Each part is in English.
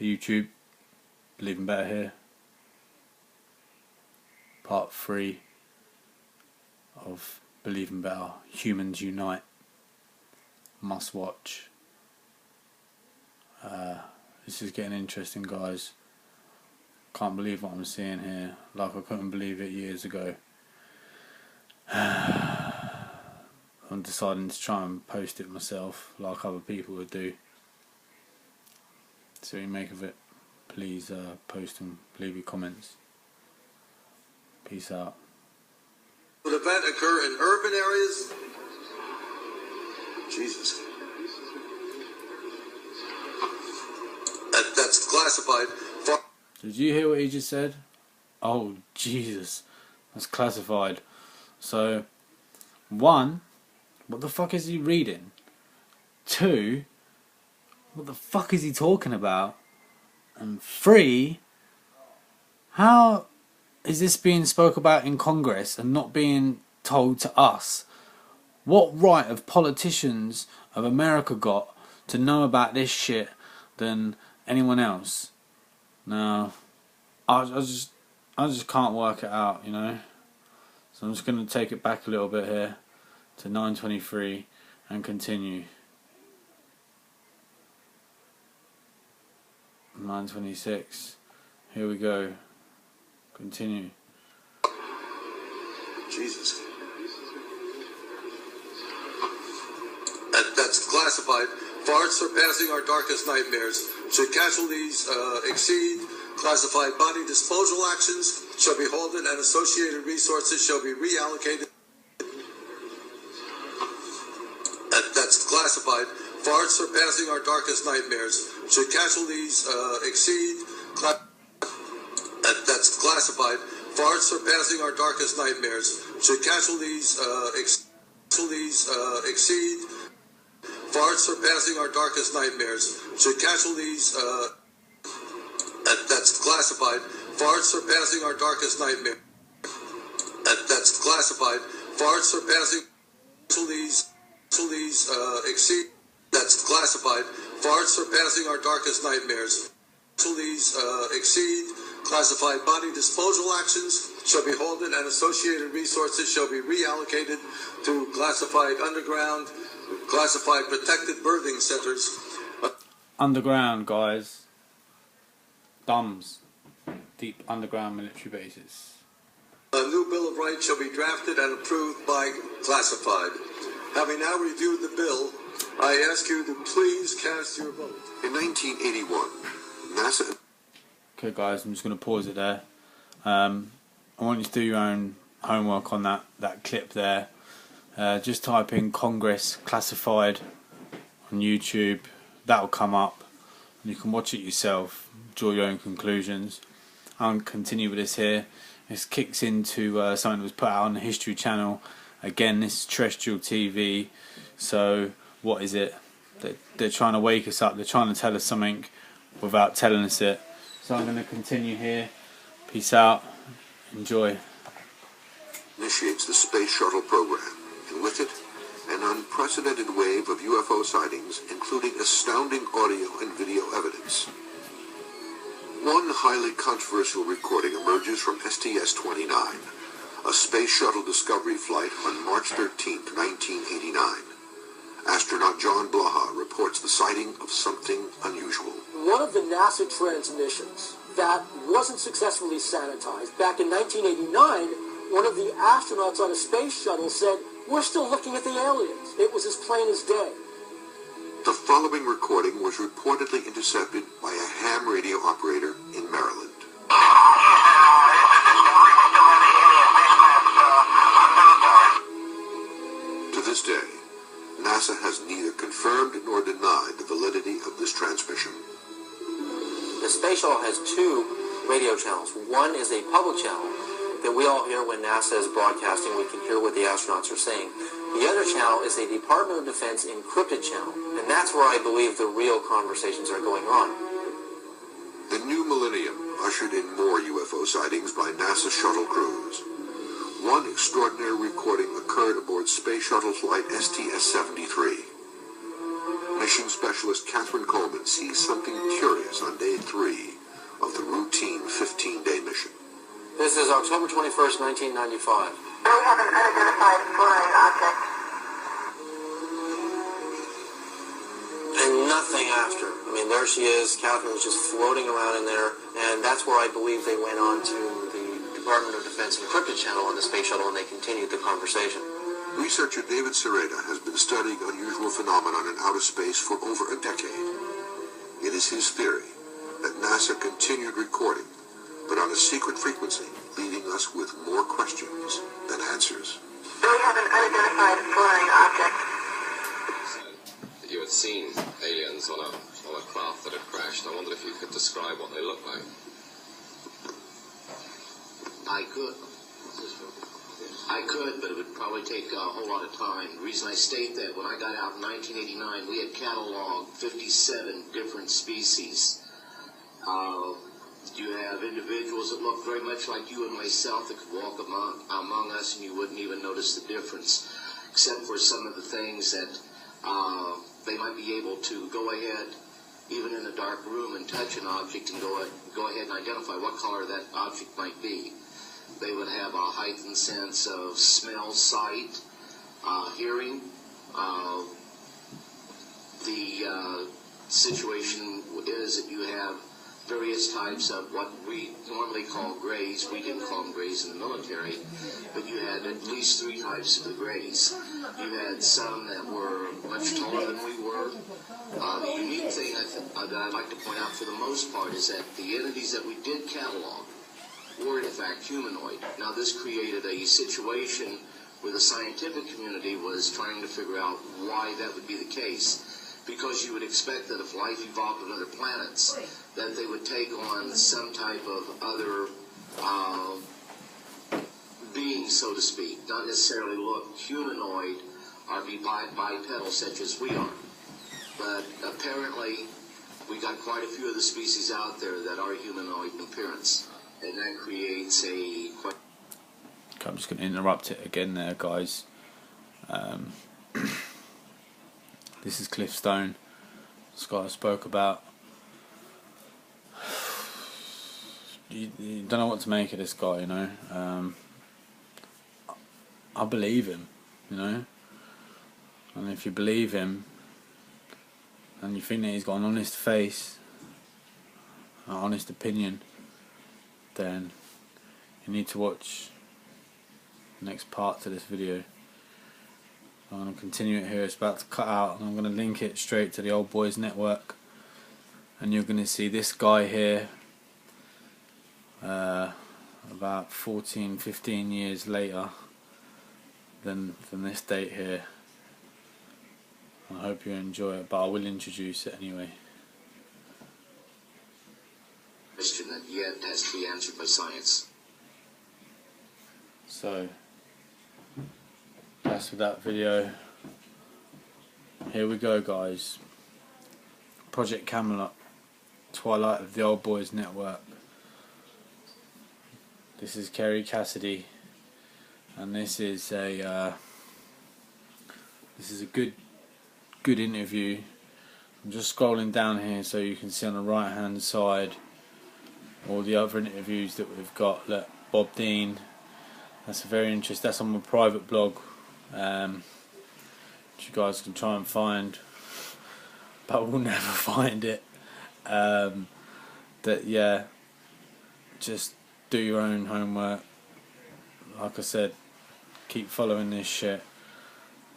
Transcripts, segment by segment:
YouTube, Believing Better here. Part 3 of Believing Better, Humans Unite. Must watch. This is getting interesting, guys. Can't believe what I'm seeing here. Like I couldn't believe it years ago. I'm deciding to try and post it myself, like other people would do. So what you make of it, please post and leave your comments. Peace out. Would event occur in urban areas? Jesus. That's classified. Did you hear what he just said? Oh, Jesus. That's classified. So, 1, what the fuck is he reading? 2, what the fuck is he talking about? And 3, how is this being spoke about in Congress and not being told to us? What right have politicians of America got to know about this shit than anyone else? No, I just can't work it out, you know. So I'm just going to take it back a little bit here to 9:23 and continue. 9:26. Here we go. Continue. Jesus. That's classified, far surpassing our darkest nightmares. Should casualties exceed classified body disposal actions, shall be halted and associated resources shall be reallocated. That's classified, far surpassing our darkest nightmares. Should casualties exceed that's classified, far surpassing our darkest nightmares. Should casualties exceed far surpassing our darkest nightmares. Should casualties that's classified, far surpassing our darkest nightmare. That's classified, far surpassing casualties exceed. That's classified, far surpassing our darkest nightmares. Casualties exceed classified body disposal actions shall be halted and associated resources shall be reallocated to classified underground, classified protected birthing centers. Underground, guys. DUMBs. Deep underground military bases. A new Bill of Rights shall be drafted and approved by classified. Having now reviewed the bill, I ask you to please cast your vote. In 1981, NASA... Okay, guys, I'm just going to pause it there. I want you to do your own homework on that clip there. Just type in Congress classified on YouTube. That'll come up. And you can watch it yourself, draw your own conclusions. I'll continue with this here. This kicks into something that was put out on the History Channel. Again, this is terrestrial TV. So, what is it? They're trying to wake us up. They're trying to tell us something without telling us it. So I'm going to continue here. Peace out. Enjoy. Initiates the Space Shuttle program, and with it, an unprecedented wave of UFO sightings, including astounding audio and video evidence. One highly controversial recording emerges from STS-29, a Space Shuttle Discovery flight on March 13, 1989. Astronaut John Blaha reports the sighting of something unusual. One of the NASA transmissions that wasn't successfully sanitized, back in 1989, one of the astronauts on a space shuttle said, "We're still looking at the aliens." It was as plain as day. The following recording was reportedly intercepted by a ham radio operator in Maryland. To this day, NASA has neither confirmed nor denied the validity of this transmission. The space shuttle has 2 radio channels. One is a public channel that we all hear when NASA is broadcasting. We can hear what the astronauts are saying. The other channel is a Department of Defense encrypted channel, and that's where I believe the real conversations are going on. The new millennium ushered in more UFO sightings by NASA shuttle crews. One extraordinary recording occurred aboard Space Shuttle Flight STS-73. Mission Specialist Catherine Coleman sees something curious on day 3 says October 21st, 1995. We have an unidentified flying object. And nothing after. I mean, there she is. Catherine was just floating around in there, and that's where I believe they went on to the Department of Defense encrypted channel on the space shuttle, and they continued the conversation. Researcher David Sereda has been studying unusual phenomenon in outer space for over a decade. It is his theory that NASA continued recording, but on a secret frequency, leaving us with more questions than answers. We have an unidentified flying object. That you had seen aliens on a craft that had crashed. I wonder if you could describe what they looked like. I could, but it would probably take a whole lot of time. The reason I state that, when I got out in 1989, we had cataloged 57 different species. You have individuals that look very much like you and myself that could walk among us and you wouldn't even notice the difference, except for some of the things that they might be able to go ahead, even in a dark room, and touch an object and go ahead and identify what color that object might be. They would have a heightened sense of smell, sight, hearing. The situation is that you have various types of what we normally call grays. We didn't call them grays in the military, but you had at least 3 types of the grays. You had some that were much taller than we were. The unique thing that I'd like to point out for the most part is that the entities that we did catalog were in fact humanoid. Now this created a situation where the scientific community was trying to figure out why that would be the case. Because you would expect that if life evolved on other planets, that they would take on some type of other being, so to speak. Not necessarily look humanoid or be bipedal such as we are. But apparently, we got quite a few of the species out there that are humanoid in appearance. And that creates a... Okay, I'm just going to interrupt it again there, guys. This is Cliff Stone, this guy I spoke about. You don't know what to make of this guy, you know. I believe him, you know. And if you believe him, and you think that he's got an honest face, an honest opinion, then you need to watch the next part to this video. I'm going to continue it here. It's about to cut out, and I'm going to link it straight to the Old Boys Network, and you're going to see this guy here about 14-15 years later than this date here. I hope you enjoy it, but I will introduce it anyway. Question that yet has to be answered by science. So that's with that video. Here we go, guys. Project Camelot, Twilight of the Old Boys Network. This is Kerry Cassidy, and this is a good interview. I'm just scrolling down here so you can see on the right hand side all the other interviews that we've got. Look, Bob Dean. That's a very interesting. That's on my private blog, which you guys can try and find, but we'll never find it. Yeah, just do your own homework. Like I said, keep following this shit.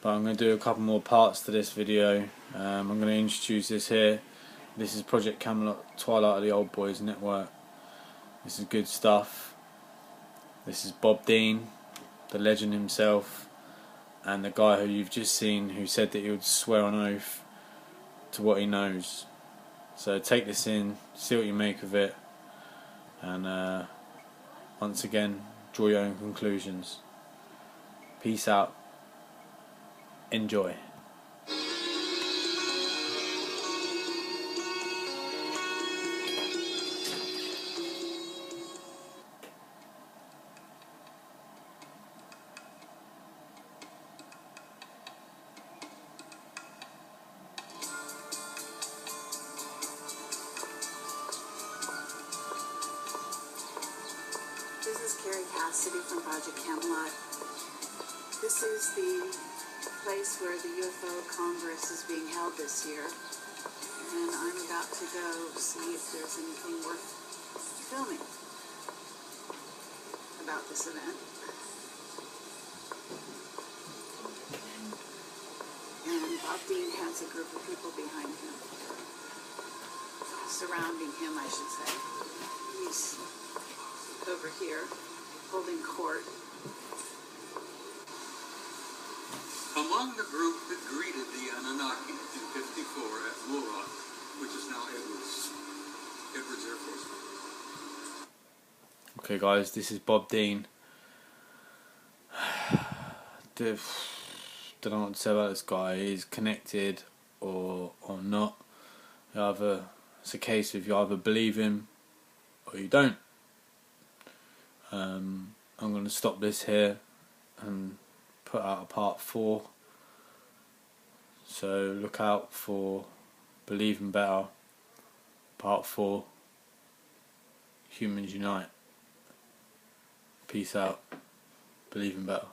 But I'm going to do a couple more parts to this video. I'm going to introduce this here. This is Project Camelot, Twilight of the Old Boys Network. This is good stuff. This is Bob Dean, the legend himself, and the guy who you've just seen who said that he would swear on oath to what he knows. So take this in, see what you make of it, and once again, draw your own conclusions. Peace out. Enjoy. This is Kerry Cassidy from Project Camelot. This is the place where the UFO Congress is being held this year, and I'm about to go see if there's anything worth filming about this event. And Bob Dean has a group of people behind him, surrounding him, I should say. He's over here, holding court. Among the group that greeted the Anunnaki in 54 at Woolrock, which is now Edwards Air Force. Okay guys, this is Bob Dean. Don't know what to say about this guy. He's connected or not. It's a case of you either believe him or you don't. I'm going to stop this here and put out a part 4. So look out for Believing Better, part 4. Humans Unite. Peace out. Believing Better.